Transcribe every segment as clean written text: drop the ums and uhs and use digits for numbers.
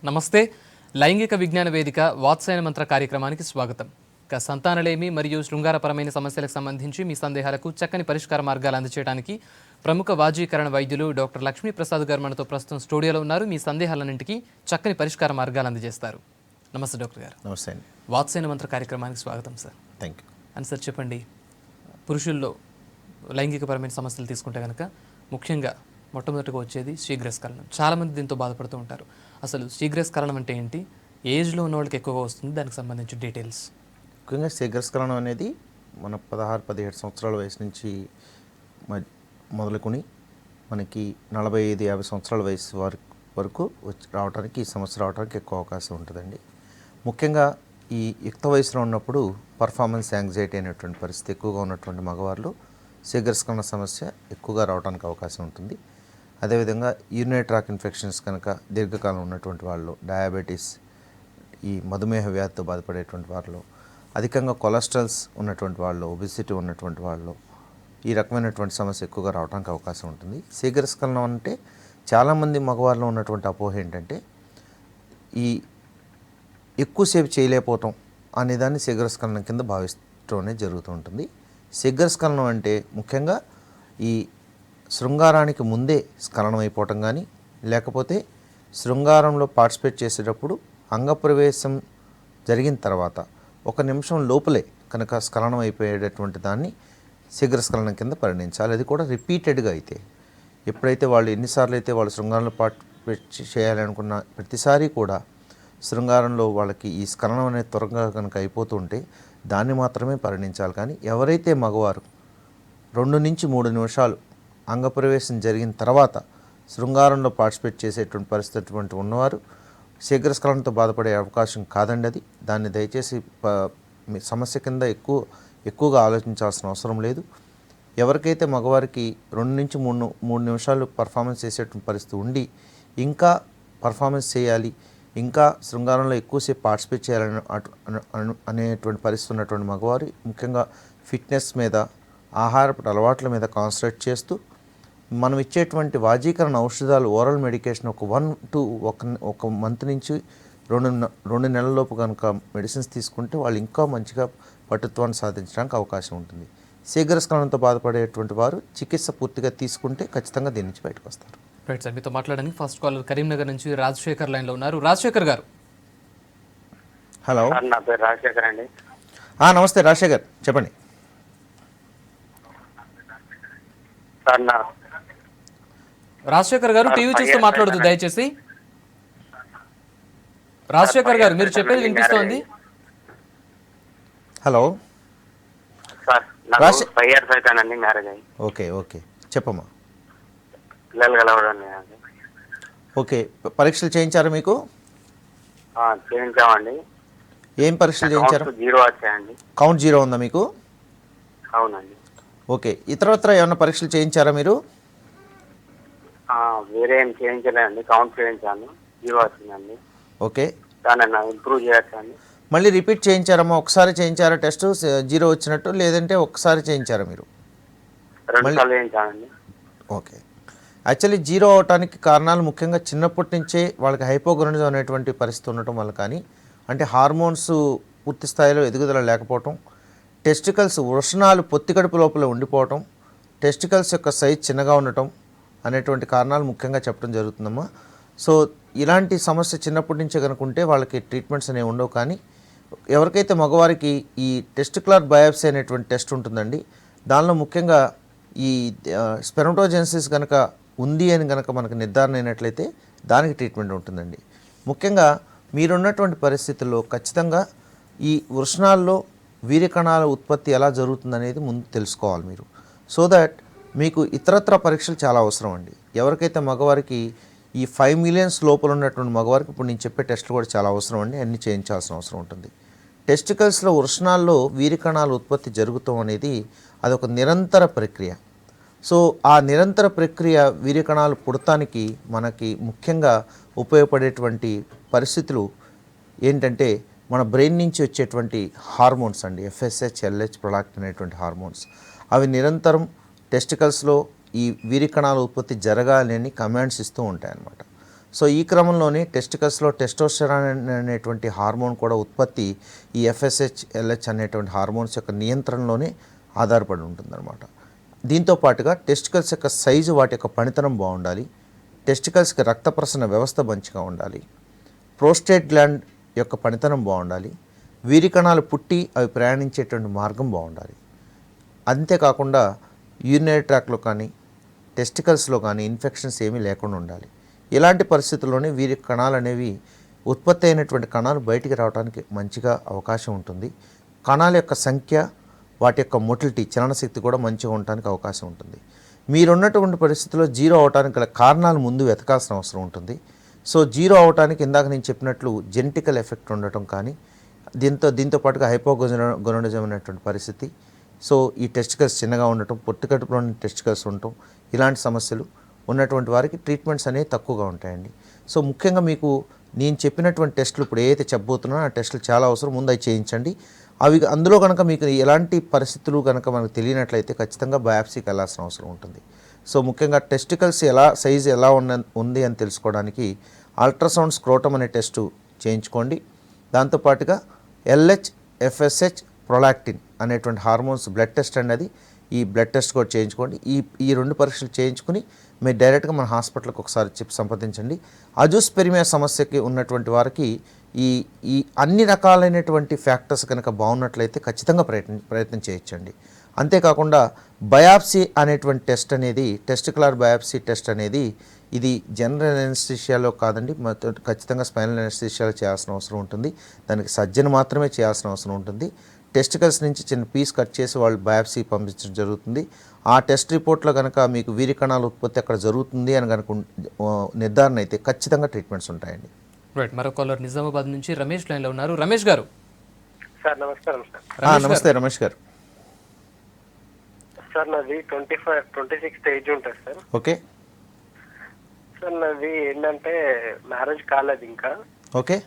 నమస్తే. లైంగిక విజ్ఞాన వేదిక వాత్సాయన మంత్ర కార్యక్రమానికి స్వాగతం. ఇక సంతానలేమి మరియు శృంగారపరమైన సమస్యలకు సంబంధించి మీ సందేహాలకు చక్కని పరిష్కార మార్గాలు అందజేయడానికి ప్రముఖ వాజీకరణ వైద్యులు డాక్టర్ లక్ష్మీప్రసాద్ గారు మనతో ప్రస్తుతం స్టూడియోలో ఉన్నారు. మీ సందేహాలన్నింటికీ చక్కని పరిష్కార మార్గాలు అందజేస్తారు. నమస్తే డాక్టర్ గారు. నమస్తే అండి. వాత్సాయన మంత్ర కార్యక్రమానికి స్వాగతం సార్. Thank you. అని సార్ చెప్పండి, పురుషుల్లో లైంగికపరమైన సమస్యలు తీసుకుంటే కనుక ముఖ్యంగా మొట్టమొదటిగా వచ్చేది శీఘ్రస్ఖలనం. చాలామంది దీంతో బాధపడుతూ ఉంటారు. అసలు శీఘ్రస్ఖలనం అంటే ఏంటి, ఏజ్లో ఉన్న వాళ్ళకి ఎక్కువగా వస్తుంది, దానికి సంబంధించి డీటెయిల్స్? ముఖ్యంగా శీఘ్రస్ఖలనం అనేది మన 16-17 సంవత్సరాల వయసు నుంచి మొదలుకొని మనకి 45-50 సంవత్సరాల వయసు వరకు రావడానికి ఈ సమస్య రావడానికి ఎక్కువ అవకాశం ఉంటుందండి. ముఖ్యంగా ఈ యుక్త వయసులో ఉన్నప్పుడు పర్ఫార్మెన్స్ యాంగ్జైటీ అనేటువంటి పరిస్థితి ఎక్కువగా ఉన్నటువంటి మగవాళ్ళు శీఘ్రస్ఖలన సమస్య ఎక్కువగా రావడానికి అవకాశం ఉంటుంది. అదేవిధంగా యూరినరీ ట్రాక్ ఇన్ఫెక్షన్స్ కనుక దీర్ఘకాలం ఉన్నటువంటి వాళ్ళు, డయాబెటీస్, ఈ మధుమేహ వ్యాధితో బాధపడేటువంటి వాళ్ళు, అధికంగా కొలెస్ట్రాల్స్ ఉన్నటువంటి వాళ్ళు, ఒబిసిటీ ఉన్నటువంటి వాళ్ళు, ఈ రకమైనటువంటి సమస్య ఎక్కువగా రావడానికి అవకాశం ఉంటుంది. శీఘ్రస్ఖలనం అంటే చాలామంది మగవాళ్ళలో ఉన్నటువంటి అపోహ ఏంటంటే ఈ ఎక్కువసేపు చేయలేకపోవటం అనేదాన్ని శీఘ్రస్ఖలనం కింద భావిస్తూ జరుగుతూ ఉంటుంది. శీఘ్రస్ఖలనం అంటే ముఖ్యంగా ఈ శృంగారానికి ముందే స్ఖలనం అయిపోవటం కానీ, లేకపోతే శృంగారంలో పార్టిసిపేట్ చేసేటప్పుడు అంగప్రవేశం జరిగిన తర్వాత 1 నిమిషం లోపలే కనుక స్ఖలనం అయిపోయేటటువంటి దాన్ని శీఘ్రస్ఖలనం కింద పరిగణించాలి. అది కూడా రిపీటెడ్గా అయితే, ఎప్పుడైతే వాళ్ళు ఎన్నిసార్లు అయితే వాళ్ళు శృంగారంలో పార్టిసిపేట్ చేయాలనుకున్న ప్రతిసారి కూడా శృంగారంలో వాళ్ళకి ఈ స్ఖలనం అనేది త్వరగా కనుక అయిపోతుంటే దాన్ని మాత్రమే పరిగణించాలి. కానీ ఎవరైతే మగవారు 2 నుంచి 3 నిమిషాలు అంగప్రవేశం జరిగిన తర్వాత శృంగారంలో పార్టిసిపేట్ చేసేటువంటి పరిస్థితి ఉన్నవారు శీఘ్రస్ఖలనంతో బాధపడే అవకాశం కాదండి అది. దాన్ని దయచేసి సమస్య కింద ఎక్కువగా ఆలోచించాల్సిన అవసరం లేదు. ఎవరికైతే మగవారికి 2 నుంచి 3 నిమిషాలు పర్ఫార్మెన్స్ చేసేటువంటి పరిస్థితి ఉండి ఇంకా పర్ఫార్మెన్స్ చేయాలి, ఇంకా శృంగారంలో ఎక్కువసేపు పార్టిసిపేట్ చేయాలని అనేటువంటి పరిస్థితి ఉన్నటువంటి మగవారు ముఖ్యంగా ఫిట్నెస్ మీద, ఆహారపు అలవాట్ల మీద కాన్సన్ట్రేట్ చేస్తూ మనం ఇచ్చేటువంటి వాజీకరణ ఔషధాలు, ఓరల్ మెడికేషన్ ఒక మంత్ నుంచి 2 నెలలలోపు కనుక మెడిసిన్స్ తీసుకుంటే వాళ్ళు ఇంకా మంచిగా పటుత్వాన్ని సాధించడానికి అవకాశం ఉంటుంది. శీఘ్రస్ఖలనంతో బాధపడేటువంటి వారు చికిత్స పూర్తిగా తీసుకుంటే ఖచ్చితంగా దీని నుంచి బయటకు వస్తారు. రైట్ సార్, మీతో మాట్లాడడానికి ఫస్ట్ కాలర్ కరీంనగర్ నుంచి రాజశేఖర్ లైన్లో ఉన్నారు. రాజశేఖర్ గారు. హలో, నా పేరు రాజశేఖర్ అండి. నమస్తే రాజశేఖర్, చెప్పండి. సార్ రాజశేఖర్ గారు టీవీ చూస్తూ మాట్లాడదు దయచేసి. రాజశేఖర్ గారు, మీరు చెప్పేది వినిపిస్తోంది. హలో సార్, నాకు 5 years అవుతానండి మ్యారేజ్ అయ్యి. ఓకే చెప్పమ్మా. పిల్లలు కలవడం లేదండి. ఓకే, పరీక్షలు చేయించారా మీకు? చేయించామండి. ఏం పరీక్షలు చేయించారు? 0 వచ్చాయండి. కౌంట్ 0 ఉందా మీకు? అవునండి. ఓకే, ఇతరత్ర ఏమైనా పరీక్షలు చేయించారా మీరు? వేరే ఏం చేయించలేదండి, కౌంట్ చేయించాను, 0 వచ్చిందండి. ఓకే, దాన్ని ఇంప్రూవ్ చేయొచ్చండి. మళ్ళీ రిపీట్ చేయించారమ్మా? ఒకసారి చేయించారా టెస్ట్ 0 వచ్చినట్టు, లేదంటే ఒకసారి చేయించారా మీరు? 2 సార్లు చేయించానండి. ఓకే, యాక్చువల్లీ 0 అవటానికి కారణాలు ముఖ్యంగా చిన్నప్పటి నుంచే వాళ్ళకి హైపోగొనడిజం అనేటువంటి పరిస్థితి ఉండటం వల్ల, కానీ అంటే హార్మోన్స్ పూర్తి స్థాయిలో ఎదుగుదల లేకపోవటం, టెస్టికల్స్ వృషణాలు పొత్తికడుపు లోపల ఉండిపోవటం, టెస్టికల్స్ యొక్క సైజ్ చిన్నగా ఉండటం అనేటువంటి కారణాలు ముఖ్యంగా చెప్పడం జరుగుతుందమ్మా. సో ఇలాంటి సమస్య చిన్నప్పటి నుంచే కనుకుంటే వాళ్ళకి ట్రీట్మెంట్స్ అనేవి ఉండవు. కానీ ఎవరికైతే మగవారికి ఈ టెస్టికులర్ బయాప్సీ అనేటువంటి టెస్ట్ ఉంటుందండి, దానిలో ముఖ్యంగా ఈ స్పెర్మటోజెన్సిస్ కనుక ఉంది అని కనుక మనకు నిర్ధారణ అయినట్లయితే దానికి ట్రీట్మెంట్ ఉంటుందండి. ముఖ్యంగా మీరున్నటువంటి పరిస్థితుల్లో ఖచ్చితంగా ఈ వృషణాల్లో వీర్యకణాల ఉత్పత్తి ఎలా జరుగుతుందనేది ముందు తెలుసుకోవాలి మీరు. సో దట్ మీకు ఇతరత్ర పరీక్షలు చాలా అవసరం అండి. ఎవరికైతే మగవారికి ఈ 5 million లోపల ఉన్నటువంటి మగవారికి ఇప్పుడు నేను చెప్పే టెస్టులు కూడా చాలా అవసరం అండి, అన్నీ చేయించాల్సిన అవసరం ఉంటుంది. టెస్టికల్స్లో వృషణాల్లో వీర్యకణాల ఉత్పత్తి జరుగుతాం అనేది అదొక నిరంతర ప్రక్రియ. సో ఆ నిరంతర ప్రక్రియ వీర్యకణాలు పుడతానికి మనకి ముఖ్యంగా ఉపయోగపడేటువంటి పరిస్థితులు ఏంటంటే మన బ్రెయిన్ నుంచి వచ్చేటువంటి హార్మోన్స్ అండి, FSH, LH, ప్రొలాక్టిన్ అనేటువంటి హార్మోన్స్. అవి నిరంతరం టెస్టికల్స్లో ఈ వీర్యకణాల ఉత్పత్తి జరగాలని కమాండ్స్ ఇస్తూ ఉంటాయన్నమాట. సో ఈ క్రమంలోనే టెస్టికల్స్లో టెస్టోస్టెరాన్ అనేటువంటి హార్మోన్ కూడా ఉత్పత్తి ఈ ఎఫ్ఎస్హెచ్ ఎల్హెచ్ అనేటువంటి హార్మోన్స్ యొక్క నియంత్రణలోనే ఆధారపడి ఉంటుందన్నమాట. దీంతో పాటుగా టెస్టికల్స్ యొక్క సైజు, వాటి యొక్క పనితనం బాగుండాలి. టెస్టికల్స్కి రక్త ప్రసరణ వ్యవస్థ మంచిగా ఉండాలి. ప్రోస్టేట్ గ్లాండ్ యొక్క పనితనం బాగుండాలి. వీరి కణాలు పుట్టి అవి ప్రయాణించేటువంటి మార్గం బాగుండాలి. అంతేకాకుండా యూరినరీ ట్రాక్లో కానీ టెస్టికల్స్లో కానీ ఇన్ఫెక్షన్స్ ఏమీ లేకుండా ఉండాలి. ఇలాంటి పరిస్థితుల్లోనే వీరి కణాలు అనేవి ఉత్పత్తి అయినటువంటి కణాలు బయటికి రావడానికి మంచిగా అవకాశం ఉంటుంది. కణాల యొక్క సంఖ్య, వాటి యొక్క మొటిలిటీ, చలనశక్తి కూడా మంచిగా ఉండడానికి అవకాశం ఉంటుంది. మీరున్నటువంటి పరిస్థితుల్లో జీరో అవడానికి గల కారణాలు ముందు వెతకాల్సిన అవసరం ఉంటుంది. సో జీరో అవడానికి ఇందాక నేను చెప్పినట్లు జెనెటికల్ ఎఫెక్ట్ ఉండటం కానీ, దీంతో పాటుగా హైపోగొనడిజం అనేటువంటి పరిస్థితి, సో ఈ టెస్టికల్స్ చిన్నగా ఉండటం, పొట్టుకడుపులోని టెస్టికల్స్ ఉండటం, ఇలాంటి సమస్యలు ఉన్నటువంటి వారికి ట్రీట్మెంట్స్ అనేవి తక్కువగా ఉంటాయండి. సో ముఖ్యంగా మీకు నేను చెప్పినటువంటి టెస్టులు ఇప్పుడు ఏదైతే చెప్పబోతున్నానో ఆ టెస్టులు చాలా అవసరం. ముందు అవి చేయించండి. అందులో కనుక మీకు ఎలాంటి పరిస్థితులు కనుక మనకు తెలియనట్లయితే ఖచ్చితంగా బయాప్సీకి వెళ్ళాల్సిన అవసరం ఉంటుంది. సో ముఖ్యంగా టెస్టికల్స్ సైజు ఎలా ఉంది అని తెలుసుకోవడానికి అల్ట్రాసౌండ్ స్క్రోటమ్ అనే టెస్టు చేయించుకోండి. దాంతోపాటుగా ఎల్హెచ్, ఎఫ్ఎస్హెచ్, ప్రొలాక్టిన్ అనేటువంటి హార్మోన్స్ బ్లడ్ టెస్ట్ అనేది, ఈ బ్లడ్ టెస్ట్ కూడా చేయించుకోండి. ఈ 2 పరీక్షలు చేయించుకుని మీరు డైరెక్ట్గా మన హాస్పిటల్కి ఒకసారి చెప్పి సంప్రదించండి. అజూస్పెర్మియా సమస్యకి ఉన్నటువంటి వారికి ఈ అన్ని రకాలైనటువంటి ఫ్యాక్టర్స్ కనుక బాగున్నట్లయితే ఖచ్చితంగా ప్రయత్నం చేయొచ్చండి. అంతేకాకుండా బయాప్సీ అనేటువంటి టెస్ట్ అనేది, టెస్టికులర్ బయాప్సీ టెస్ట్ అనేది, ఇది జనరల్ ఎనస్థీషియాలో కాదండి, ఖచ్చితంగా స్పైనల్ ఎనస్థీషియాలో చేయాల్సిన అవసరం ఉంటుంది. దానికి సర్జన్ మాత్రమే చేయాల్సిన అవసరం ఉంటుంది. టెస్టికల్స్ నుంచి చిన్న పీస్ కట్ చేసి వాళ్ళు బయాప్సీ పంపించడం జరుగుతుంది. ఆ టెస్ట్ రిపోర్ట్లో కనుక మీకు వీరి కణాల ఉత్పత్తి అక్కడ జరుగుతుంది అని కనుక నిర్ధారణ అయితే ఖచ్చితంగా ట్రీట్మెంట్స్ ఉంటాయండి. రైట్, మరో కాలర్ నిజామాబాద్ నుంచి రమేష్ లైన్లో ఉన్నారు. రమేష్ గారు. సార్ నమస్కారం సార్. నమస్తే రమేష్ గారు. సార్ నాది 26 ఏజ్ ఉంటుంది సార్. ఓకే సార్ నాది ఏంటంటే మ్యారేజ్ కాలేదు ఇంకా. ఓకే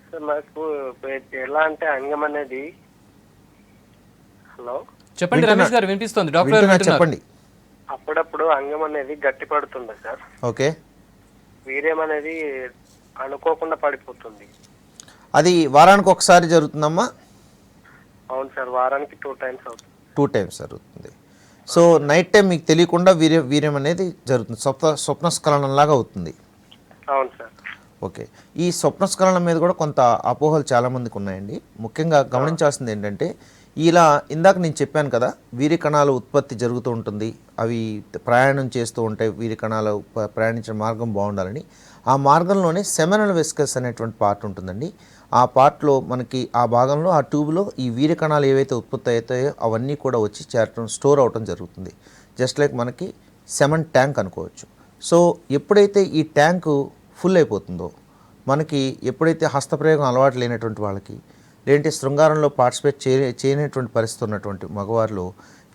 సార్ నాకు ఎలా అంటే అంగం అనేది, హలో చెప్పండి రమేష్ గారు, వినిపిస్తోంది. డాక్టర్ గారు చెప్పండి. అప్పుడప్పుడు అంగం అనేది గట్టి పడుతుంది సార్. ఓకే, వీర్యం అనేది అనుకోకుండా పడిపోతుంది. అది వారానికి ఒకసారి జరుగుతుందమ్మా? అవును సార్, వారానికి 2 టైమ్స్ అవుతుంది. 2 టైమ్స్ జరుగుతుంది. సో నైట్ టైం మీకు తెలియకుండా వీర్యం అనేది జరుగుతుంది, స్వప్నస్ఖలనం లాగా అవుతుంది. అవును సార్. ఓకే, ఈ స్వప్నస్ఖలనం మీద కూడా కొంత అపోహలు చాలామందికి ఉన్నాయండి. ముఖ్యంగా గమనించాల్సింది ఏంటంటే, ఇలా ఇందాక నేను చెప్పాను కదా, వీరి కణాల ఉత్పత్తి జరుగుతూ ఉంటుంది, అవి ప్రయాణం చేస్తూ ఉంటాయి, వీరి కణాలు ప్రయాణించిన మార్గం బాగుండాలని. ఆ మార్గంలోనే సెమినల్ వెసికల్స్ అనేటువంటి పార్ట్ ఉంటుందండి. ఆ పార్ట్లో మనకి ఆ భాగంలో, ఆ ట్యూబ్లో ఈ వీరి కణాలు ఏవైతే ఉత్పత్తి అవుతాయో అవన్నీ కూడా వచ్చి చేరటం, స్టోర్ అవటం జరుగుతుంది. జస్ట్ లైక్ మనకి సెమన్ ట్యాంక్ అనుకోవచ్చు. సో ఎప్పుడైతే ఈ ట్యాంకు ఫుల్ అయిపోతుందో, మనకి ఎప్పుడైతే హస్తప్రయోగం అలవాటు లేనటువంటి వాళ్ళకి, లేదంటే శృంగారంలో పార్టిసిపేట్ చేయనటువంటి పరిస్థితి ఉన్నటువంటి మగవారిలో,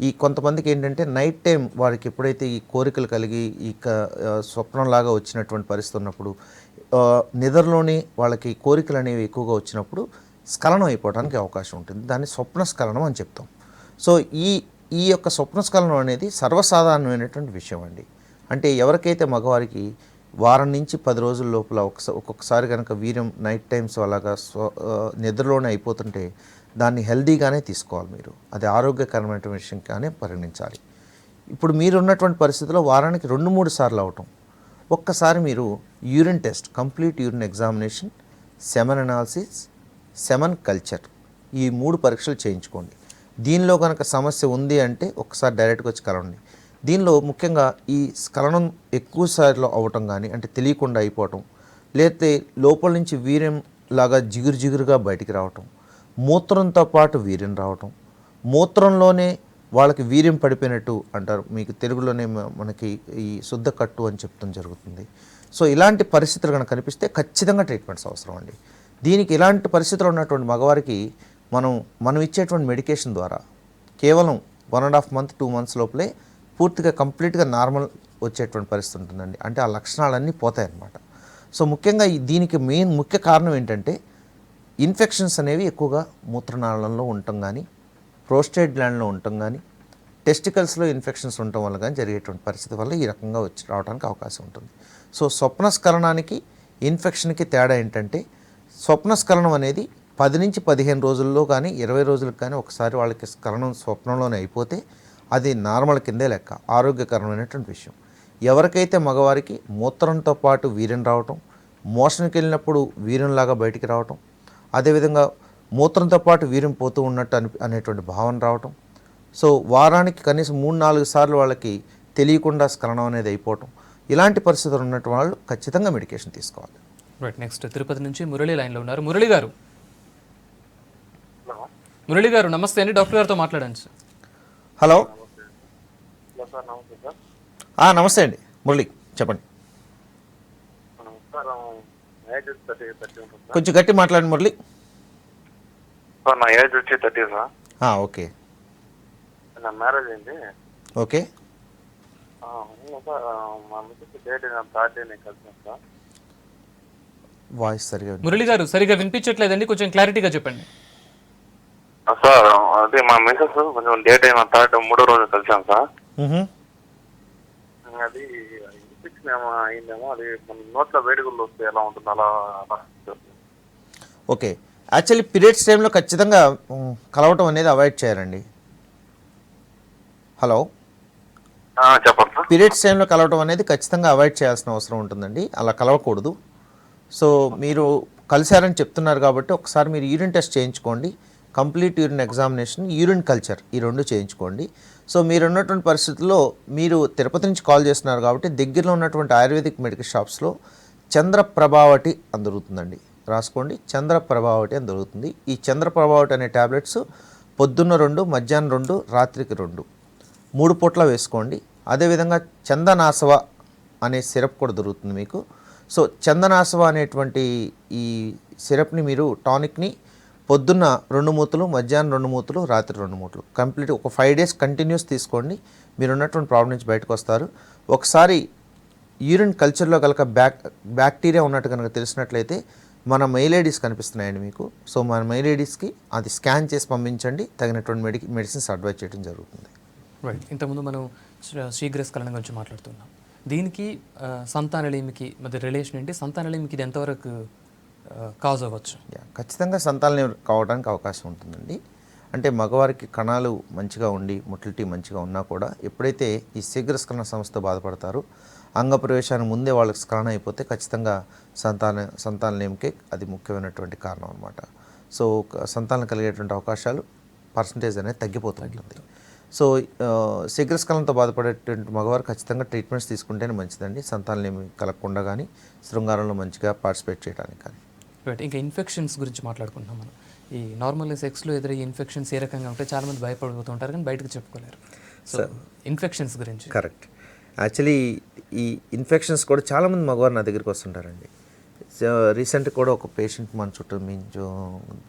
ఈ కొంతమందికి ఏంటంటే నైట్ టైం వారికి ఎప్పుడైతే ఈ కోరికలు కలిగి ఈ స్వప్నంలాగా వచ్చినటువంటి పరిస్థితి ఉన్నప్పుడు, నిద్రలోనే వాళ్ళకి కోరికలు అనేవి ఎక్కువగా వచ్చినప్పుడు స్ఖలనం అయిపోవడానికి అవకాశం ఉంటుంది. దాన్ని స్వప్నస్ఖలనం అని చెప్తాం. సో ఈ యొక్క స్వప్నస్ఖలనం అనేది సర్వసాధారణమైనటువంటి విషయం అండి. అంటే ఎవరికైతే మగవారికి వారం నుంచి 10 రోజుల లోపల ఒక్కొక్కసారి కనుక వీర్యం నైట్ టైమ్స్ అలాగా నిద్రలోనే అయిపోతుంటే దాన్ని హెల్దీగానే తీసుకోవాలి మీరు. అది ఆరోగ్యకరమైన విషయంగానే పరిగణించాలి. ఇప్పుడు మీరున్నటువంటి పరిస్థితిలో వారానికి 2-3 సార్లు అవటం, ఒక్కసారి మీరు urine test, complete urine examination, semen analysis, semen culture, ఈ 3 పరీక్షలు చేయించుకోండి. దీనిలో కనుక సమస్య ఉంది అంటే ఒక్కసారి డైరెక్ట్గా వచ్చి కలవండి. దీనిలో ముఖ్యంగా ఈ స్ఖలనం ఎక్కువ సార్లు అవ్వటం కానీ, అంటే తెలియకుండా అయిపోవటం, లేకపోతే లోపల నుంచి వీర్యం లాగా జిగురుగా బయటికి రావటం, మూత్రంతో పాటు వీర్యం రావటం, మూత్రంలోనే వాళ్ళకి వీర్యం పడిపోయినట్టు అంటారు, మీకు తెలుగులోనే మనకి ఈ శుద్ధ కట్టు అని చెప్తాం జరుగుతుంది. సో ఇలాంటి పరిస్థితులు కనుక కనిపిస్తే ఖచ్చితంగా ట్రీట్మెంట్స్ అవసరం అండి. దీనికి ఇలాంటి పరిస్థితులు ఉన్నటువంటి మగవారికి మనం ఇచ్చేటువంటి మెడికేషన్ ద్వారా కేవలం 1.5 month 2 months లోపలే పూర్తిగా కంప్లీట్గా నార్మల్ వచ్చేటువంటి పరిస్థితి ఉంటుందండి. అంటే ఆ లక్షణాలన్నీ పోతాయన్నమాట. సో ముఖ్యంగా దీనికి ముఖ్య కారణం ఏంటంటే, ఇన్ఫెక్షన్స్ అనేవి ఎక్కువగా మూత్రనాళంలో ఉండటం కానీ, ప్రోస్టేట్ గ్లాండ్లో ఉండటం కానీ, టెస్టికల్స్లో ఇన్ఫెక్షన్స్ ఉండటం వల్ల కానీ జరిగేటువంటి పరిస్థితి వల్ల ఈ రకంగా వచ్చి రావడానికి అవకాశం ఉంటుంది. సో స్వప్నస్ఖలనానికి ఇన్ఫెక్షన్కి తేడా ఏంటంటే స్వప్నస్ఖలనం అనేది 10 నుంచి 15 రోజుల్లో కానీ 20 రోజులకు కానీ ఒకసారి వాళ్ళకి స్ఖలనం స్వప్నంలోనే అయిపోతే అది నార్మల్ కిందే లెక్క, ఆరోగ్యకరమైనటువంటి విషయం. ఎవరికైతే మగవారికి మూత్రంతో పాటు వీర్యం రావటం, మోషన్కి వెళ్ళినప్పుడు వీర్యంలాగా బయటికి రావటం, అదేవిధంగా మూత్రంతో పాటు వీర్యం పోతూ ఉన్నట్టు అనేటువంటి భావన రావటం, సో వారానికి కనీసం 3-4 సార్లు వాళ్ళకి తెలియకుండా స్ఖలనం అనేది అయిపోవటం, ఇలాంటి పరిస్థితులు ఉన్నటువంటి వాళ్ళు ఖచ్చితంగా మెడికేషన్ తీసుకోవాలి. రైట్, నెక్స్ట్ తిరుపతి నుంచి మురళి లైన్లో ఉన్నారు. మురళి గారు నమస్తే అండి, డాక్టర్ గారితో మాట్లాడండి సార్. హలో, నమస్తే అండి మురళి, చెప్పండి. కొంచెం గట్టి మాట్లాడండి మురళి. నా ఏజ్ వచ్చి 30 సార్. ఓకే, నా మ్యారేజ్ అయింది. ఓకే, సార్ మా మిస్సెస్ డేట్ 30 కలిసాను సార్. వాయిస్ సరిగా మురళి గారు సరిగా వినిపించట్లేదండి, కొంచెం క్లారిటీగా చెప్పండి. సార్ అదే మా మిస్సెస్ కొంచెం డేట్ అయిన 3వ రోజు కలిసాం సార్. అది ఇన్ఫెక్షన్ ఏమో అయిందేమో, అది నోట్లో వేడిగుళ్ళు వస్తే ఎలా ఉంటుంది అలా. ఓకే, యాక్చువల్లీ పీరియడ్స్ టైంలో ఖచ్చితంగా కలవటం అనేది అవాయిడ్ చేయాలండి. హలో, చెప్పండి సార్. పీరియడ్స్ టైంలో కలవటం అనేది ఖచ్చితంగా అవాయిడ్ చేయాల్సిన అవసరం ఉంటుందండి, అలా కలవకూడదు. సో మీరు కలిశారని చెప్తున్నారు కాబట్టి ఒకసారి మీరు యూరిన్ టెస్ట్ చేయించుకోండి, complete urine examination, urine culture, ఈ 2 చేయించుకోండి. సో మీరు ఉన్నటువంటి పరిస్థితుల్లో మీరు తిరుపతి నుంచి కాల్ చేస్తున్నారు కాబట్టి దగ్గరలో ఉన్నటువంటి ఆయుర్వేదిక్ మెడికల్ షాప్స్లో చంద్రప్రభావటి అని దొరుకుతుందండి, రాసుకోండి, చంద్రప్రభావటి అని దొరుకుతుంది. ఈ చంద్రప్రభావటి అనే ట్యాబ్లెట్స్ పొద్దున్న 2, మధ్యాహ్నం 2, రాత్రికి 2, 3 పూట్ల వేసుకోండి. అదేవిధంగా చందనాసవ అనే సిరప్ కూడా దొరుకుతుంది మీకు. సో చందనాసవ అనేటువంటి ఈ సిరప్ని మీరు టానిక్ని పొద్దున్న 2 మూతలు, మధ్యాహ్నం 2 మూతలు, రాత్రి 2 మూతలు కంప్లీట్ ఒక 5 డేస్ కంటిన్యూస్ తీసుకోండి. మీరు ఉన్నటువంటి ప్రాబ్లం నుంచి బయటకు వస్తారు. ఒకసారి యూరిన్ కల్చర్లో కనుక బ్యాక్టీరియా ఉన్నట్టు కనుక తెలిసినట్లయితే మన మెయిల్ ఐడీస్ కనిపిస్తున్నాయండి మీకు. సో మన మెయిల్ ఐడీస్కి అది స్కాన్ చేసి పంపించండి, తగినటువంటి మెడిసిన్స్ అడ్వైజ్ చేయడం జరుగుతుంది. రైట్, ఇంతకుముందు మనం శీఘ్రస్ఖలనం గురించి మాట్లాడుతున్నాం. దీనికి సంతానలేమికి మధ్య రిలేషన్ ఏంటి? సంతానలేమికి ఇది ఎంతవరకు కాజ్ అవ్వచ్చు? ఖచ్చితంగా సంతానం కావడానికి అవకాశం ఉంటుందండి. అంటే మగవారికి కణాలు మంచిగా ఉండి మొటిలిటీ మంచిగా ఉన్నా కూడా ఎప్పుడైతే ఈ శీఘ్రస్ఖలన సమస్యతో బాధపడతారో, అంగప్రవేశానికి ముందే వాళ్ళకి స్ఖలనం అయిపోతే ఖచ్చితంగా సంతానలేమికే అది ముఖ్యమైనటువంటి కారణం అనమాట. సో సంతానం కలిగేటువంటి అవకాశాలు పర్సంటేజ్ అనేది తగ్గిపోతుంది. సో శీఘ్రస్ఖలనంతో బాధపడేటువంటి మగవారు ఖచ్చితంగా ట్రీట్మెంట్స్ తీసుకుంటేనే మంచిదండి, సంతానలేమి కలగకుండా కానీ శృంగారంలో మంచిగా పార్టిసిపేట్ చేయడానికి కానీ. రైట్, ఇంకా ఇన్ఫెక్షన్స్ గురించి మాట్లాడుకుంటున్నాం మనం. ఈ నార్మల్ సెక్స్లో ఎదురయ్యే ఇన్ఫెక్షన్స్ ఏ రకంగా ఉంటే చాలామంది భయపడిపోతుంటారు కానీ బయటకు చెప్పుకోలేరు. సో ఇన్ఫెక్షన్స్ గురించి. కరెక్ట్, యాక్చువల్లీ ఈ ఇన్ఫెక్షన్స్ కూడా చాలామంది మగవారు నా దగ్గరికి వస్తుంటారండి. రీసెంట్గా కూడా ఒక పేషెంట్ మన చుట్టూ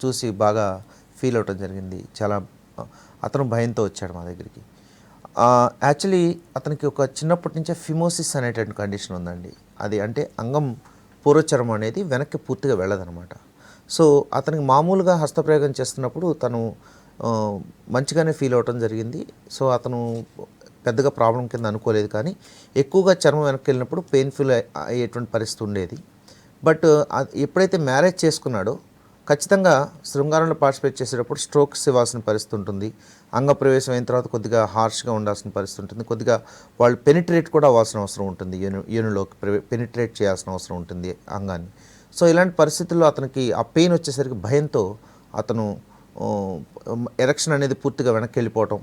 చూసి బాగా ఫీల్ అవటం జరిగింది. చాలా అతను భయంతో వచ్చాడు మా దగ్గరికి. యాక్చువల్లీ అతనికి ఒక చిన్నప్పటి నుంచే ఫిమోసిస్ అనేటువంటి కండిషన్ ఉందండి. అది అంటే అంగం పూర్వచర్మం అనేది వెనక్కి పూర్తిగా వెళ్ళదనమాట. సో అతనికి మామూలుగా హస్తప్రయోగం చేస్తున్నప్పుడు తను మంచిగానే ఫీల్ అవటం జరిగింది. సో అతను పెద్దగా ప్రాబ్లం కింద అనుకోలేదు, కానీ ఎక్కువగా చర్మం వెనక్కి వెళ్ళినప్పుడు పెయిన్ఫుల్ అయ్యేటువంటి పరిస్థితి ఉండేది. బట్ ఎప్పుడైతే మ్యారేజ్ చేసుకున్నాడో ఖచ్చితంగా శృంగారంలో పార్టిసిపేట్ చేసేటప్పుడు స్ట్రోక్స్ ఇవ్వాల్సిన పరిస్థితి ఉంటుంది. అంగప్రవేశం అయిన తర్వాత కొద్దిగా హార్ష్గా ఉండాల్సిన పరిస్థితి ఉంటుంది. కొద్దిగా వాళ్ళు పెనిట్రేట్ కూడా అవ్వాల్సిన అవసరం ఉంటుంది, యూనిలోకి పెనిట్రేట్ చేయాల్సిన అవసరం ఉంటుంది అంగాన్ని. సో ఇలాంటి పరిస్థితుల్లో అతనికి ఆ పెయిన్ వచ్చేసరికి భయంతో అతను ఎరెక్షన్ అనేది పూర్తిగా వెనక్కి వెళ్ళిపోవటం,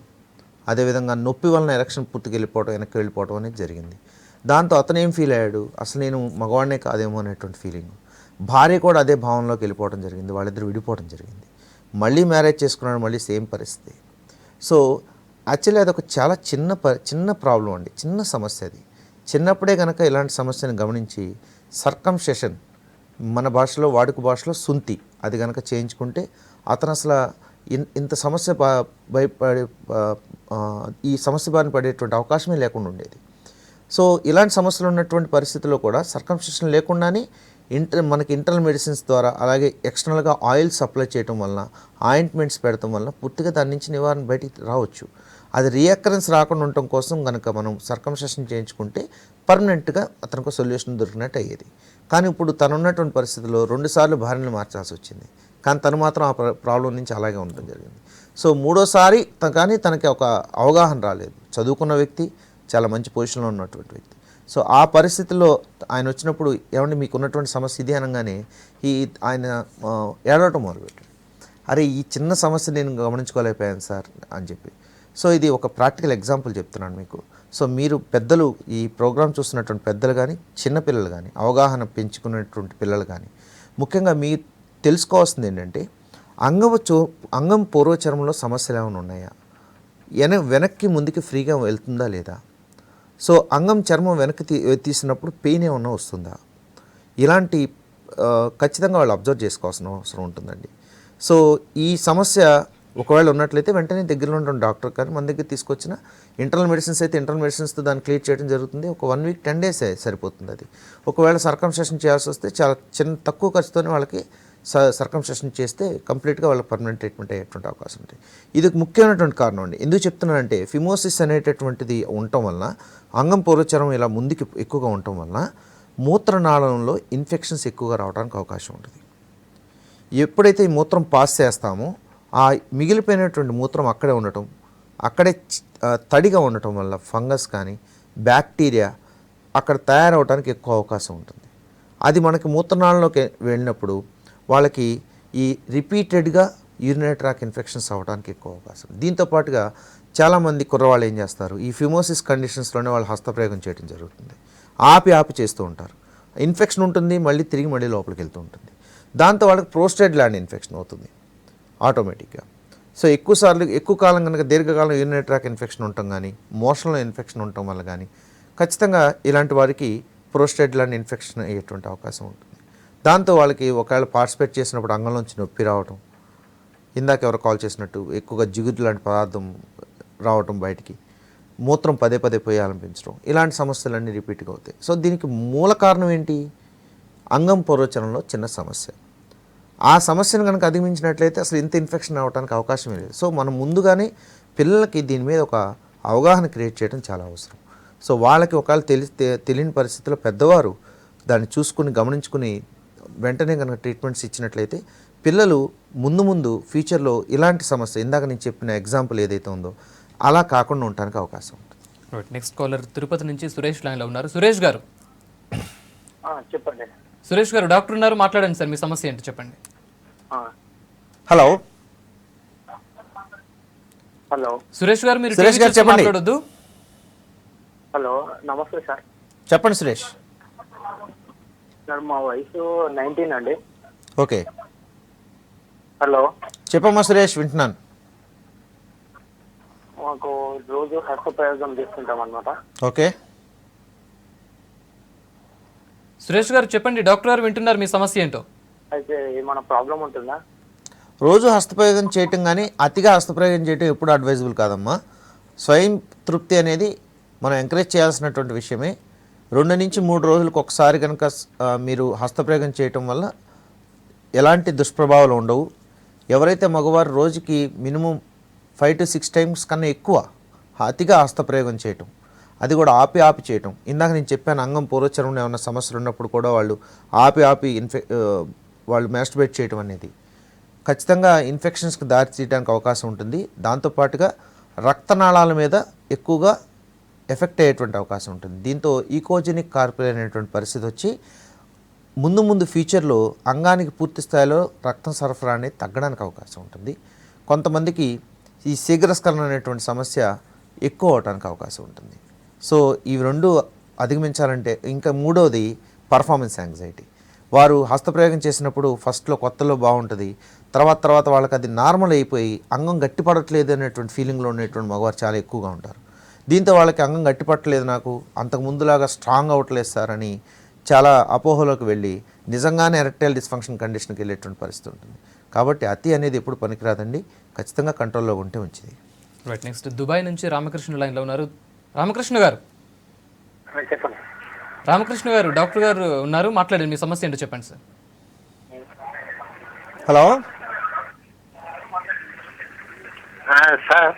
అదేవిధంగా నొప్పి వలన ఎరెక్షన్ పూర్తిగా వెళ్ళిపోవటం, వెనక్కి వెళ్ళిపోవటం అనేది జరిగింది. దాంతో అతను ఏం ఫీల్ అయ్యాడు, అసలు నేను మగవాడినే కాదేమో అనేటువంటి ఫీలింగ్. భార్య కూడా అదే భావనలోకి వెళ్ళిపోవడం జరిగింది, వాళ్ళిద్దరు విడిపోవడం జరిగింది. మళ్ళీ మ్యారేజ్ చేసుకున్నాడు, మళ్ళీ సేమ్ పరిస్థితి. సో యాక్చువల్లీ అది ఒక చాలా చిన్న ప్రాబ్లం అండి, చిన్న సమస్య. అది చిన్నప్పుడే కనుక ఇలాంటి సమస్యను గమనించి సర్కంసెషన్, మన భాషలో వాడుక భాషలో సుంతి, అది కనుక చేయించుకుంటే అతను అసలు ఇంత సమస్య భయపడే ఈ సమస్య బారిన పడేటువంటి అవకాశమే లేకుండా ఉండేది. సో ఇలాంటి సమస్యలు ఉన్నటువంటి పరిస్థితుల్లో కూడా సర్కంసెషన్ లేకుండానే మనకి ఇంటర్నల్ మెడిసిన్స్ ద్వారా, అలాగే ఎక్స్టర్నల్గా ఆయిల్ సప్లై చేయడం వలన, ఆయింట్మెంట్స్ పెడతాం వలన పూర్తిగా దాని నుంచి నివారణ బయటికి రావచ్చు. అది రీఅకరెన్స్ రాకుండా ఉండటం కోసం కనుక మనం సర్కంసెషన్ చేయించుకుంటే పర్మనెంట్గా అతనికి సొల్యూషన్ దొరికినట్టు అయ్యేది. కానీ ఇప్పుడు తను ఉన్నటువంటి పరిస్థితిలో 2 సార్లు భార్యను మార్చాల్సి వచ్చింది. కానీ తను మాత్రం ఆ ప్రాబ్లం నుంచి అలాగే ఉండడం జరిగింది. సో మూడోసారి కానీ తనకి ఒక అవగాహన రాలేదు. చదువుకున్న వ్యక్తి, చాలా మంచి పొజిషన్లో ఉన్నటువంటి వ్యక్తి. సో ఆ పరిస్థితుల్లో ఆయన వచ్చినప్పుడు ఏమంటే మీకు ఉన్నటువంటి సమస్య ఇది అనగానే ఆయన ఏడవటం మొదలుపెట్టాడు. అరే ఈ చిన్న సమస్య నేను గమనించుకోలేకపోయాను సార్ అని చెప్పి. సో ఇది ఒక ప్రాక్టికల్ ఎగ్జాంపుల్ చెప్తున్నాను మీకు. సో మీరు పెద్దలు, ఈ ప్రోగ్రామ్ చూస్తున్నటువంటి పెద్దలు కానీ, చిన్నపిల్లలు కానీ, అవగాహన పెంచుకున్నటువంటి పిల్లలు కానీ, ముఖ్యంగా మీరు తెలుసుకోవాల్సింది ఏంటంటే అంగం పూర్వచర్మంలో సమస్యలు ఏమైనా ఉన్నాయా, వెనక్కి ముందుకి ఫ్రీగా వెళ్తుందా లేదా, సో అంగం చర్మం వెనక్కి తీసినప్పుడు పెయిన్ ఏమన్నా వస్తుందా, ఇలాంటి ఖచ్చితంగా వాళ్ళు అబ్జర్వ్ చేసుకోవాల్సిన అవసరం ఉంటుందండి. సో ఈ సమస్య ఒకవేళ ఉన్నట్లయితే వెంటనే దగ్గరలో ఉన్న డాక్టర్ కానీ మన దగ్గర తీసుకొచ్చిన ఇంటర్నల్ మెడిసిన్స్ అయితే ఇంటర్నల్ మెడిసిన్స్తో దాన్ని క్లియర్ చేయడం జరుగుతుంది. ఒక 1 వీక్ 10 డేస్ సరిపోతుంది అది. ఒకవేళ సర్కంసెషన్ చేయాల్సి వస్తే చాలా తక్కువ ఖర్చుతోనే వాళ్ళకి సర్కంసెషన్ చేస్తే కంప్లీట్గా వాళ్ళకి పర్మనెంట్ ట్రీట్మెంట్ అయ్యేటువంటి అవకాశం ఉంటుంది. ఇది ముఖ్యమైనటువంటి కారణం అండి. ఎందుకు చెప్తున్నానంటే ఫిమోసిస్ అనేటటువంటిది ఉండటం వలన, అంగం పూర్వచర్మం ఇలా ముందుకి ఎక్కువగా ఉండటం వలన మూత్రనాళంలో ఇన్ఫెక్షన్స్ ఎక్కువగా రావడానికి అవకాశం ఉంటుంది. ఎప్పుడైతే ఈ మూత్రం పాస్ చేస్తామో ఆ మిగిలిపోయినటువంటి మూత్రం అక్కడే ఉండటం, అక్కడే తడిగా ఉండటం వల్ల ఫంగస్ కానీ బ్యాక్టీరియా అక్కడ తయారవడానికి ఎక్కువ అవకాశం ఉంటుంది. అది మనకి మూత్రనాళంలోకి వెళ్ళినప్పుడు వాళ్ళకి ఈ రిపీటెడ్గా యూరినరీ ట్రాక్ ఇన్ఫెక్షన్స్ అవ్వడానికి ఎక్కువ అవకాశం. దీంతోపాటుగా చాలామంది కుర్రవాళ్ళు ఏం చేస్తారు, ఈ ఫిమోసిస్ కండిషన్స్లోనే వాళ్ళు హస్తప్రయోగం చేయడం జరుగుతుంది. ఆపి చేస్తూ ఉంటారు. ఇన్ఫెక్షన్ ఉంటుంది, మళ్ళీ లోపలికి వెళ్తూ ఉంటుంది. దాంతో వాళ్ళకి ప్రోస్టేట్ గ్లాండ్ ఇన్ఫెక్షన్ అవుతుంది ఆటోమేటిక్గా. సో ఎక్కువ కాలం కనుక దీర్ఘకాలం యూరినరీ ట్రాక్ ఇన్ఫెక్షన్ ఉండటం కానీ, మోషన్లో ఇన్ఫెక్షన్ ఉండటం వల్ల కానీ ఖచ్చితంగా ఇలాంటి వారికి ప్రోస్టేట్ గ్లాండ్ ఇన్ఫెక్షన్ అయ్యేటువంటి అవకాశం ఉంటుంది. దాంతో వాళ్ళకి ఒకవేళ పార్టిసిపేట్ చేసినప్పుడు అంగంలోంచి నొప్పి రావటం, ఇందాక ఎవరు కాల్ చేసినట్టు ఎక్కువగా జిగురు లాంటి పదార్థం రావటం, బయటికి మూత్రం పదే పోయాలనిపించడం, ఇలాంటి సమస్యలన్నీ రిపీట్గా అవుతాయి. సో దీనికి మూల కారణం ఏంటి, అంగం పూర్వచర్మంలో చిన్న సమస్య. ఆ సమస్యను కనుక అధిగమించినట్లయితే అసలు ఇంత ఇన్ఫెక్షన్ అవ్వడానికి అవకాశమే లేదు. సో మనం ముందుగానే పిల్లలకి దీని మీద ఒక అవగాహన క్రియేట్ చేయడం చాలా అవసరం. సో వాళ్ళకి ఒకవేళ తెలియని పరిస్థితుల్లో పెద్దవారు దాన్ని చూసుకుని గమనించుకుని వెంటనే కనుక ట్రీట్మెంట్స్ ఇచ్చినట్లయితే పిల్లలు ముందు ఫ్యూచర్లో ఇలాంటి సమస్య, ఇందాక నేను చెప్పిన ఎగ్జాంపుల్ ఏదైతే ఉందో అలా కాకుండా ఉండడానికి అవకాశం ఉంటుంది. నెక్స్ట్ కాలర్ తిరుపతి నుంచి సురేష్ లైన్లో ఉన్నారు. సురేష్ గారు చెప్పండి. సురేష్ గారు డాక్టర్ ఉన్నారు, మాట్లాడండి సార్, మీ సమస్య ఏంటి చెప్పండి. హలో హలో సురేష్ గారు, మీరు సురేష్ గారు చెప్పండి. మాట్లాడొద్దు. హలో నమస్తే సార్. చెప్పండి సురేష్. సార్ మా వయసు 19 అండి. ఓకే హలో చెప్పమ్మా సురేష్, వింటున్నాను. మాకు రోజు హస్తప్రయోగం చేసుకుంటాం అనమాట. ఓకే సురేష్ గారు చెప్పండి, డాక్టర్ గారు వింటున్నారు, మీ సమస్య ఏంటో. అయితే ఏమైనా ప్రాబ్లం ఉంటుందా? రోజు హస్తప్రయోగం చేయటం కానీ అతిగా హస్తప్రయోగం చేయటం ఎప్పుడు అడ్వైజబుల్ కాదమ్మా. స్వయం తృప్తి అనేది మనం ఎంకరేజ్ చేయాల్సినటువంటి విషయమే. 2 నుంచి 3 రోజులకు ఒకసారి కనుక మీరు హస్తప్రయోగం చేయటం వల్ల ఎలాంటి దుష్ప్రభావాలు ఉండవు. ఎవరైతే మగవారు రోజుకి మినిమం 5 to 6 టైమ్స్ కన్నా ఎక్కువ అతిగా హస్తప్రయోగం చేయటం, అది కూడా ఆపి చేయటం. ఇందాక నేను చెప్పాను, అంగం పూర్వచర్మంలో ఏమైనా సమస్యలు ఉన్నప్పుడు కూడా వాళ్ళు ఆపి వాళ్ళు మాస్టర్బేట్ చేయటం అనేది ఖచ్చితంగా ఇన్ఫెక్షన్స్కి దారి తీయడానికి అవకాశం ఉంటుంది. దాంతోపాటుగా రక్తనాళాల మీద ఎక్కువగా ఎఫెక్ట్ అయ్యేటువంటి అవకాశం ఉంటుంది. దీంతో ఈకోజెనిక్ కార్పుల్ అనేటువంటి పరిస్థితి వచ్చి ముందు ఫ్యూచర్లో అంగానికి పూర్తి స్థాయిలో రక్తం సరఫరా అనేది తగ్గడానికి అవకాశం ఉంటుంది. కొంతమందికి ఈ శీఘ్రస్ఖలనం అనేటువంటి సమస్య ఎక్కువ అవడానికి అవకాశం ఉంటుంది. సో ఇవి 2 అధిగమించాలంటే, ఇంకా 3వది పర్ఫార్మెన్స్ యాంగ్జైటీ. వారు హస్తప్రయోగం చేసినప్పుడు ఫస్ట్లో కొత్తలో బాగుంటుంది, తర్వాత వాళ్ళకి అది నార్మల్ అయిపోయి అంగం గట్టిపడట్లేదు అనేటువంటి ఫీలింగ్లో ఉండేటువంటి మగవారు చాలా ఎక్కువగా ఉంటారు. దీంతో వాళ్ళకి అంగం గట్టిపట్టలేదు, నాకు అంతకు ముందులాగా స్ట్రాంగ్ అవ్వట్లేదు సార్ అని చాలా అపోహలోకి వెళ్ళి నిజంగానే ఎరెక్టైల్ డిస్ఫంక్షన్ కండిషన్కి వెళ్ళేటువంటి పరిస్థితి ఉంటుంది. కాబట్టి అతి అనేది ఎప్పుడు పనికిరాదండి, ఖచ్చితంగా కంట్రోల్లో ఉంటే మంచిది. రైట్, నెక్స్ట్ దుబాయ్ నుంచి రామకృష్ణ లైన్లో ఉన్నారు. రామకృష్ణ గారు చెప్పండి. రామకృష్ణ గారు, డాక్టర్ గారు ఉన్నారు, మాట్లాడండి, మీ సమస్య ఏంటో చెప్పండి సార్. హలో సార్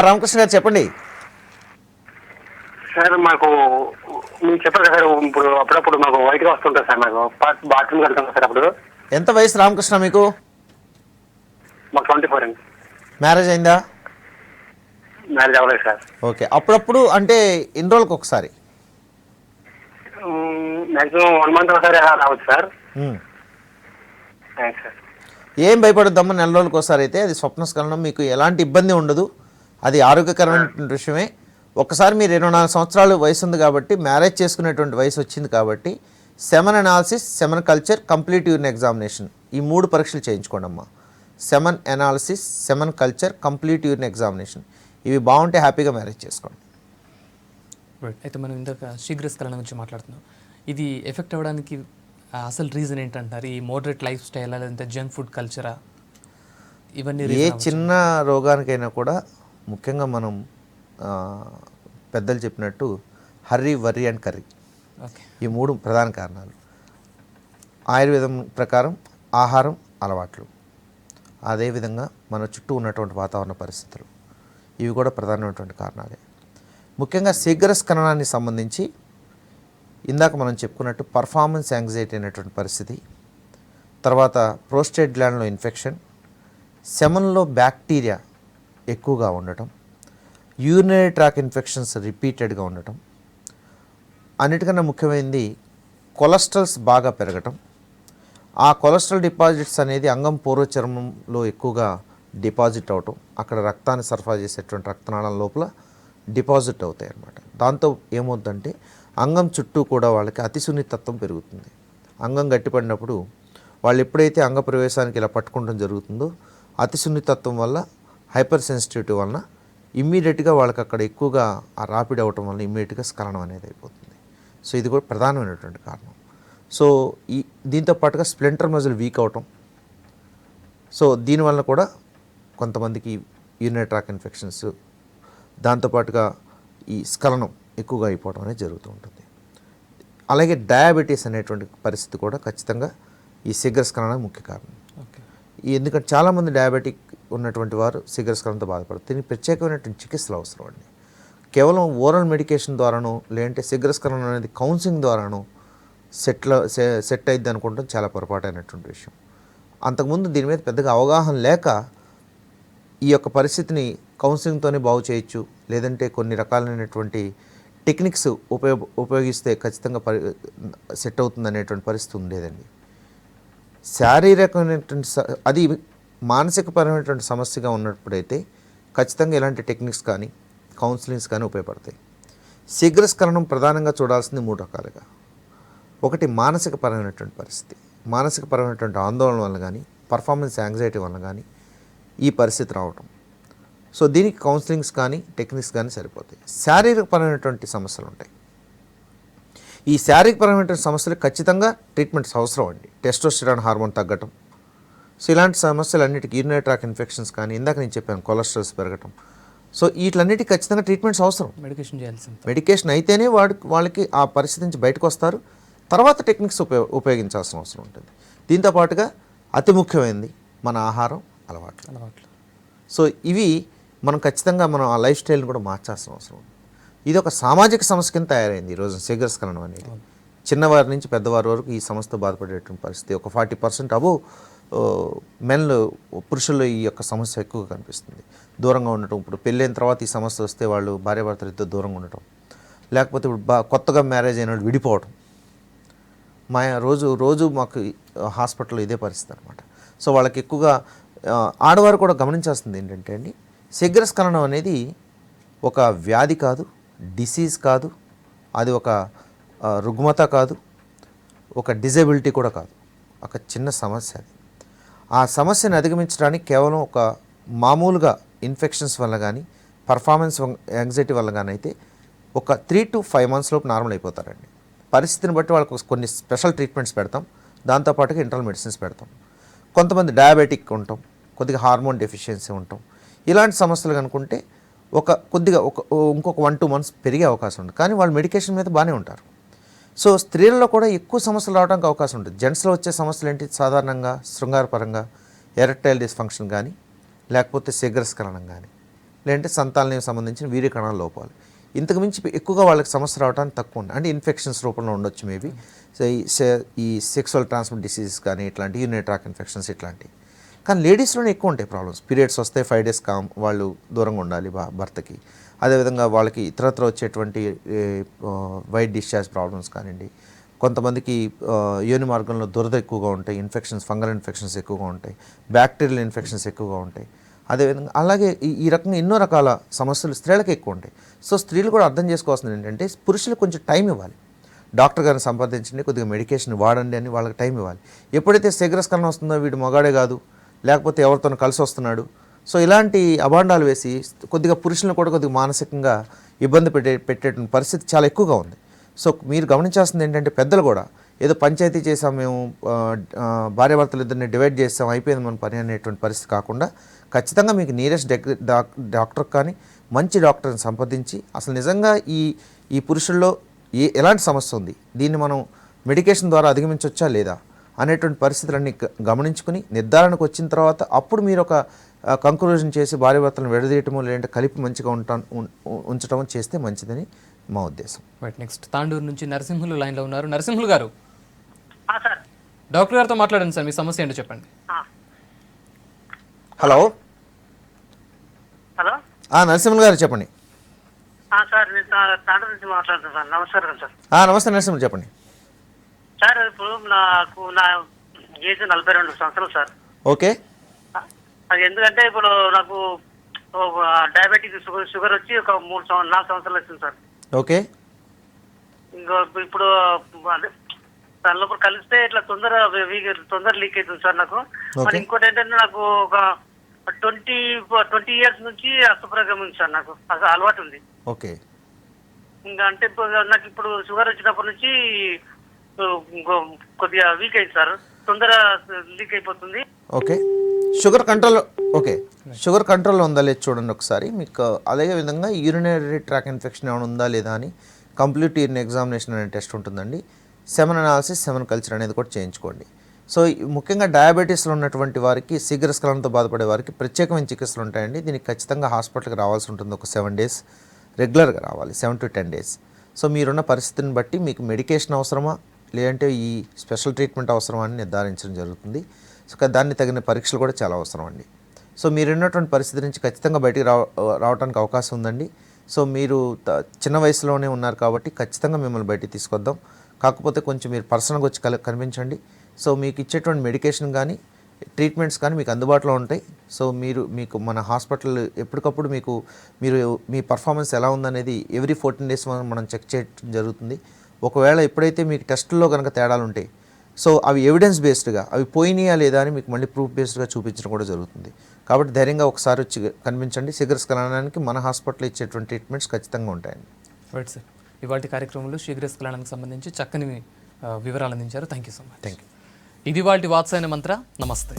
రామకృష్ణ గారు చెప్పండి. సార్ మాకు మీరు చెప్పారు కదా సార్, ఇప్పుడు అప్పుడప్పుడు మాకు వైట్గా వస్తుంటుంది సార్, మాకు బాత్రూమ్కి వెళ్తాం సార్. అప్పుడు ఎంత వయసు రామకృష్ణ మీకు? మాకు 24 అండి. మ్యారేజ్ అయిందా? మ్యారేజ్ అవ్వలేదు సార్. ఓకే. అప్పుడప్పుడు అంటే ఎన్ని రోజులకు ఒకసారి? మ్యాక్సిమం 1 month ఒకసారి అలా రావచ్చు సార్. Thanks sir. ఏం భయపడొద్దమ్మా, నెల రోజులకు ఒకసారి అయితే అది స్వప్నస్ఖలనం, మీకు ఎలాంటి ఇబ్బంది ఉండదు, అది ఆరోగ్యకరమైన విషయమే. ఒక్కసారి మీరు 24 సంవత్సరాలు వయసు ఉంది కాబట్టి, మ్యారేజ్ చేసుకునేటువంటి వయసు వచ్చింది కాబట్టి semen analysis, semen culture, complete urine examination, ఈ 3 పరీక్షలు చేయించుకోండి అమ్మా. Semen analysis, semen culture, complete urine examination, ఇవి బాగుంటే హ్యాపీగా మ్యారేజ్ చేసుకోండి. అయితే మనం ఇందాక శీఘ్రస్ఖలనం గురించి మాట్లాడుతున్నాం. ఇది ఎఫెక్ట్ అవ్వడానికి అసలు రీజన్ ఏంటంటారు? ఈ మోడరేట్ లైఫ్ స్టైల్, లేదంటే జంక్ ఫుడ్ కల్చరా? ఇవన్నీ ఏ చిన్న రోగానికైనా కూడా ముఖ్యంగా మనం పెద్దలు చెప్పినట్టు హర్రీ, వర్రీ అండ్ కర్రీ, ఈ 3 ప్రధాన కారణాలు. ఆయుర్వేదం ప్రకారం ఆహారం అలవాట్లు, అదేవిధంగా మన చుట్టూ ఉన్నటువంటి వాతావరణ పరిస్థితులు, ఇవి కూడా ప్రధానమైనటువంటి కారణాలే. ముఖ్యంగా శీఘ్రస్ఖలనానికి సంబంధించి ఇందాక మనం చెప్పుకున్నట్టు పర్ఫార్మెన్స్ యాంగ్జైటీ అనేటువంటి పరిస్థితి, తర్వాత ప్రోస్టేట్ గ్లాండ్లో ఇన్ఫెక్షన్, సెమన్లో బ్యాక్టీరియా ఎక్కువగా ఉండటం, యూరినరీ ట్రాక్ ఇన్ఫెక్షన్స్ రిపీటెడ్గా ఉండటం, అన్నిటికన్నా ముఖ్యమైనది కొలెస్ట్రాల్స్ బాగా పెరగటం. ఆ కొలెస్ట్రాల్ డిపాజిట్స్ అనేది అంగం పూర్వచర్మంలో ఎక్కువగా డిపాజిట్ అవటం, అక్కడ రక్తాన్ని సరఫరా చేసేటువంటి రక్తనాళాల లోపల డిపాజిట్ అవుతాయి అన్నమాట. దాంతో ఏమవుతుందంటే అంగం చుట్టూ కూడా వాళ్ళకి అతి సున్నితత్వం పెరుగుతుంది. అంగం గట్టిపడినప్పుడు వాళ్ళు ఎప్పుడైతే అంగ ప్రవేశానికి ఇలా పట్టుకోవడం జరుగుతుందో, అతి సున్నితత్వం వల్ల, హైపర్ సెన్సిటివిటీ వలన ఇమ్మీడియట్గా వాళ్ళకి అక్కడ ఎక్కువగా ఆ రాపిడ్ అవ్వటం వల్ల ఇమ్మీడియట్గా స్ఖలనం అనేది అయిపోతుంది. సో ఇది కూడా ప్రధానమైనటువంటి కారణం. సో దీంతో పాటుగా స్ప్లింటర్ మజిల్ వీక్ అవటం, సో దీనివల్ల కూడా కొంతమందికి యూరినరీ ట్రాక్ ఇన్ఫెక్షన్స్, దాంతోపాటుగా ఈ స్ఖలనం ఎక్కువగా అయిపోవడం అనేది జరుగుతూ ఉంటుంది. అలాగే డయాబెటీస్ అనేటువంటి పరిస్థితి కూడా ఖచ్చితంగా ఈ శీఘ్రస్ఖలనానికి ముఖ్య కారణం. ఎందుకంటే చాలామంది డయాబెటిక్ ఉన్నటువంటి వారు శీఘ్రస్ఖలనంతో బాధపడతారు. దీనికి ప్రత్యేకమైనటువంటి చికిత్సలు అవసరం అండి. కేవలం ఓరల్ మెడికేషన్ ద్వారానో, లేదంటే శీఘ్రస్ఖలనం అనేది కౌన్సిలింగ్ ద్వారానో సెట్ అయింది అనుకుంటాం చాలా పొరపాటైనటువంటి విషయం. అంతకుముందు దీని మీద పెద్దగా అవగాహన లేక ఈ యొక్క పరిస్థితిని కౌన్సిలింగ్తోనే బాగు చేయొచ్చు, లేదంటే కొన్ని రకాలైనటువంటి టెక్నిక్స్ ఉపయోగిస్తే ఖచ్చితంగా సెట్ అవుతుంది అనేటువంటి పరిస్థితి ఉండేదండి. శారీరకమైనటువంటి అది మానసికపరమైనటువంటి సమస్యగా ఉన్నప్పుడైతే ఖచ్చితంగా ఇలాంటి టెక్నిక్స్ కానీ కౌన్సిలింగ్స్ కానీ ఉపయోగపడతాయి. శీఘ్రస్ఖలనం ప్రధానంగా చూడాల్సింది 3 రకాలుగా. ఒకటి మానసికపరమైనటువంటి పరిస్థితి, మానసికపరమైనటువంటి ఆందోళన వల్ల కానీ, పర్ఫార్మెన్స్ యాంగ్జైటీ వల్ల కానీ ఈ పరిస్థితి రావటం. సో దీనికి కౌన్సిలింగ్స్ కానీ టెక్నిక్స్ కానీ సరిపోతాయి. శారీరకపరమైనటువంటి సమస్యలు ఉంటాయి. ఈ శారీరకపరమైనటువంటి సమస్యలు ఖచ్చితంగా ట్రీట్మెంట్స్ అవసరం అండి. టెస్టోస్టెరాన్ హార్మోన్ తగ్గటం, సో ఇలాంటి సమస్యలన్నిటికీ యూరినరీ ట్రాక్ ఇన్ఫెక్షన్స్ కానీ, ఇందాక నేను చెప్పాను కొలెస్ట్రాల్స్ పెరగటం, సో వీటిలన్నిటికీ ఖచ్చితంగా ట్రీట్మెంట్స్ అవసరం. మెడికేషన్ అయితేనే వాళ్ళకి ఆ పరిస్థితి నుంచి బయటకు వస్తారు. తర్వాత టెక్నిక్స్ ఉపయోగించాల్సిన అవసరం ఉంటుంది. దీంతోపాటుగా అతి ముఖ్యమైనది మన ఆహారం అలవాట్లు. సో ఇవి మనం ఖచ్చితంగా మనం ఆ లైఫ్ స్టైల్ని కూడా మార్చాల్సిన అవసరం ఉంది. ఇది ఒక సామాజిక సమస్య కింద తయారైంది ఈరోజు శీఘ్రస్ఖలనం అనేది. చిన్నవారి నుంచి పెద్దవారి వరకు ఈ సమస్యతో బాధపడేటువంటి పరిస్థితి. ఒక 40% అబోవ్ మెన్లు, పురుషుల్లో ఈ యొక్క సమస్య ఎక్కువగా కనిపిస్తుంది. దూరంగా ఉండటం, ఇప్పుడు పెళ్ళైన తర్వాత ఈ సమస్య వస్తే వాళ్ళు భార్యాభర్తలు ఇద్దరు దూరంగా ఉండటం, లేకపోతే ఇప్పుడు కొత్తగా మ్యారేజ్ అయిన వాళ్ళు విడిపోవటం. మా రోజు మాకు హాస్పిటల్లో ఇదే పరిస్థితి అనమాట. సో వాళ్ళకి ఎక్కువగా ఆడవారు కూడా గమనించాల్సింది ఏంటంటే అండి, శీఘ్రస్ఖలనం అనేది ఒక వ్యాధి కాదు, డిసీజ్ కాదు, అది ఒక రుగ్మత కాదు, ఒక డిజబిలిటీ కూడా కాదు, ఒక చిన్న సమస్య. అది ఆ సమస్యను అధిగమించడానికి కేవలం ఒక మామూలుగా ఇన్ఫెక్షన్స్ వల్ల కానీ, పర్ఫార్మెన్స్ యాంగ్జైటీ వల్ల కానీ అయితే ఒక 3 to 5 months లోపు నార్మల్ అయిపోతారండి. పరిస్థితిని బట్టి వాళ్ళకు కొన్ని స్పెషల్ ట్రీట్మెంట్స్ పెడతాం, దాంతోపాటుగా ఇంటర్నల్ మెడిసిన్స్ పెడతాం. కొంతమంది డయాబెటిక్ ఉంటాం, కొద్దిగా హార్మోన్ డెఫిషియన్సీ ఉంటాం. ఇలాంటి సమస్యలు కనుక్కుంటే ఇంకొక 1-2 months పెరిగే అవకాశం ఉంది. కానీ వాళ్ళు మెడికేషన్ మీద బాగానే ఉంటారు. సో స్త్రీలలో కూడా ఎక్కువ సమస్యలు రావడానికి అవకాశం ఉంటుంది. జెంట్స్లో వచ్చే సమస్యలు ఏంటి? సాధారణంగా శృంగారపరంగా ఎరెక్టైల్ డిస్ఫంక్షన్ కానీ, లేకపోతే శీఘ్రస్ఖలనం కానీ, లేదంటే సంతానానికి సంబంధించిన వీర్య కణాల లోపాలు. ఇంతకు మించి ఎక్కువగా వాళ్ళకి సమస్య రావడానికి తక్కువ ఉంది. అంటే ఇన్ఫెక్షన్స్ రూపంలో ఉండొచ్చు మేబీ. సో ఈ సెక్సువల్ ట్రాన్స్మిట్ డిసీజెస్ కానీ ఇట్లాంటి యూరినరీ ట్రాక్ ఇన్ఫెక్షన్స్ ఇట్లాంటివి. కానీ లేడీస్లోనే ఎక్కువ ఉంటాయి ప్రాబ్లమ్స్. పీరియడ్స్ వస్తే 5 days వాళ్ళు దూరంగా ఉండాలి భర్తకి. అదేవిధంగా వాళ్ళకి ఇతరత్ర వచ్చేటువంటి వైట్ డిశ్చార్జ్ ప్రాబ్లమ్స్ కానివ్వండి, కొంతమందికి యోని మార్గంలో దురద ఎక్కువగా ఉంటాయి, ఇన్ఫెక్షన్స్, ఫంగల్ ఇన్ఫెక్షన్స్ ఎక్కువగా ఉంటాయి, బ్యాక్టీరియల్ ఇన్ఫెక్షన్స్ ఎక్కువగా ఉంటాయి. అదేవిధంగా అలాగే ఈ రకంగా ఎన్నో రకాల సమస్యలు స్త్రీలకు ఎక్కువ ఉంటాయి. సో స్త్రీలు కూడా అర్థం చేసుకోవాల్సింది ఏంటంటే పురుషులకు కొంచెం టైం ఇవ్వాలి. డాక్టర్ గారిని సంప్రదించండి, కొద్దిగా మెడికేషన్ వాడండి అని వాళ్ళకి టైం ఇవ్వాలి. ఎప్పుడైతే శీఘ్రస్ఖలనం వస్తుందో వీడు మగాడే కాదు, లేకపోతే ఎవరితో కలిసి వస్తున్నాడు, సో ఇలాంటి అభాండాలు వేసి కొద్దిగా పురుషులను కూడా కొద్దిగా మానసికంగా ఇబ్బంది పెట్టేటువంటి పరిస్థితి చాలా ఎక్కువగా ఉంది. సో మీరు గమనించాల్సింది ఏంటంటే పెద్దలు కూడా ఏదో పంచాయతీ చేసాం మేము, భార్యాభర్తలు ఇద్దరిని డివైడ్ చేసాం, అయిపోయింది మన పని అనేటువంటి పరిస్థితి కాకుండా ఖచ్చితంగా మీకు నియరెస్ట్ డాక్టర్ కానీ మంచి డాక్టర్ని సంప్రదించి అసలు నిజంగా ఈ పురుషుల్లో ఎలాంటి సమస్య ఉంది, దీన్ని మనం మెడికేషన్ ద్వారా అధిగమించవచ్చా లేదా అనేటువంటి పరిస్థితులన్నీ గమనించుకుని నిర్ధారణకు వచ్చిన తర్వాత అప్పుడు మీరు ఒక కంక్లూజన్ చేసి భార్యాభర్తలను విడదీయటమో లేదంటే కలిపి మంచిగా ఉంచటమో చేస్తే మంచిదని మా ఉద్దేశం. నెక్స్ట్ తాండూరు నుంచి నరసింహులు లైన్లో ఉన్నారు. నరసింహులు గారు, సార్. డాక్టర్ గారితో మాట్లాడండి సార్, మీ సమస్య ఏంటో చెప్పండి. హలో హలో నరసింహులు గారు చెప్పండి. సార్ నేను తాండూరు నుంచి మాట్లాడుతున్నాను సార్. నమస్కారం సార్. నమస్తే నరసింహులు చెప్పండి. సార్ ఇప్పుడు నా ఏజ్ 42 సంవత్సరాలు సార్. ఓకే. అది ఎందుకంటే ఇప్పుడు నాకు డయాబెటిక్ షుగర్ వచ్చి ఒక 4 సంవత్సరాలు వచ్చింది సార్. ఓకే. ఇంకా ఇప్పుడు అదే దానిలో కలిస్తే ఇట్లా తొందర లీక్ అవుతుంది సార్ నాకు. మరి ఇంకోటి ఏంటంటే నాకు ఒక 20 years నుంచి అస్తప్రగం ఉంది సార్. నాకు అసలు అలవాటు ఉంది. ఓకే. ఇంకా అంటే నాకు ఇప్పుడు షుగర్ వచ్చినప్పటి నుంచి కొద్దిగా వీక్ అయింది సార్, తొందర లీక్ అయిపోతుంది. ఓకే. షుగర్ కంట్రోల్లో ఉందా లేదు చూడండి ఒకసారి. మీకు అదే విధంగా యూరినరీ ట్రాక్ ఇన్ఫెక్షన్ ఏమైనా ఉందా లేదా అని కంప్లీట్ యూరిన్ ఎగ్జామినేషన్ అనే టెస్ట్ ఉంటుందండి. సెమెన్ అనాలిసిస్, సెమెన్ కల్చర్ అనేది కూడా చేయించుకోండి. సో ముఖ్యంగా డయాబెటీస్లో ఉన్నటువంటి వారికి, శీఘ్రస్ఖలనంతో బాధపడే వారికి ప్రత్యేకమైన చికిత్సలు ఉంటాయండి. దీనికి ఖచ్చితంగా హాస్పిటల్కి రావాల్సి ఉంటుంది. ఒక 7 days రెగ్యులర్గా రావాలి, 7 to 10 days. సో మీరున్న పరిస్థితిని బట్టి మీకు మెడికేషన్ అవసరమా లేదంటే ఈ స్పెషల్ ట్రీట్మెంట్ అవసరమా అని నిర్ధారించడం జరుగుతుంది. సో దాన్ని తగిన పరీక్షలు కూడా చాలా అవసరం అండి. సో మీరున్నటువంటి పరిస్థితి నుంచి ఖచ్చితంగా బయటికి రావడానికి అవకాశం ఉందండి. సో మీరు చిన్న వయసులోనే ఉన్నారు కాబట్టి ఖచ్చితంగా మిమ్మల్ని బయటికి తీసుకొద్దాం. కాకపోతే కొంచెం మీరు పర్సనల్గా వచ్చి కనిపించండి. సో మీకు ఇచ్చేటువంటి మెడికేషన్ కానీ ట్రీట్మెంట్స్ కానీ మీకు అందుబాటులో ఉంటాయి. సో మీకు మన హాస్పిటల్ ఎప్పటికప్పుడు మీరు మీ పర్ఫార్మెన్స్ ఎలా ఉందనేది ఎవ్రీ 14 days మనం చెక్ చేయడం జరుగుతుంది. ఒకవేళ ఎప్పుడైతే మీకు టెస్టుల్లో కనుక తేడాలు ఉంటాయి, సో అవి ఎవిడెన్స్ బేస్డ్గా అవి పోయినాయా లేదా అని మీకు మళ్ళీ ప్రూఫ్ బేస్డ్గా చూపించడం కూడా జరుగుతుంది. కాబట్టి ధైర్యంగా ఒకసారి వచ్చి కనిపించండి. శీఘ్రస్ఖలనానికి మన హాస్పిటల్ ఇచ్చేటువంటి ట్రీట్మెంట్స్ ఖచ్చితంగా ఉంటాయండి. రైట్ సార్, ఇవాళ కార్యక్రమంలో శీఘ్రస్ఖలనానికి సంబంధించి చక్కని వివరాలు అందించారు. Thank you so much. Thank you. ఇది వాటి వాత్సాయన మంత్ర. నమస్తే.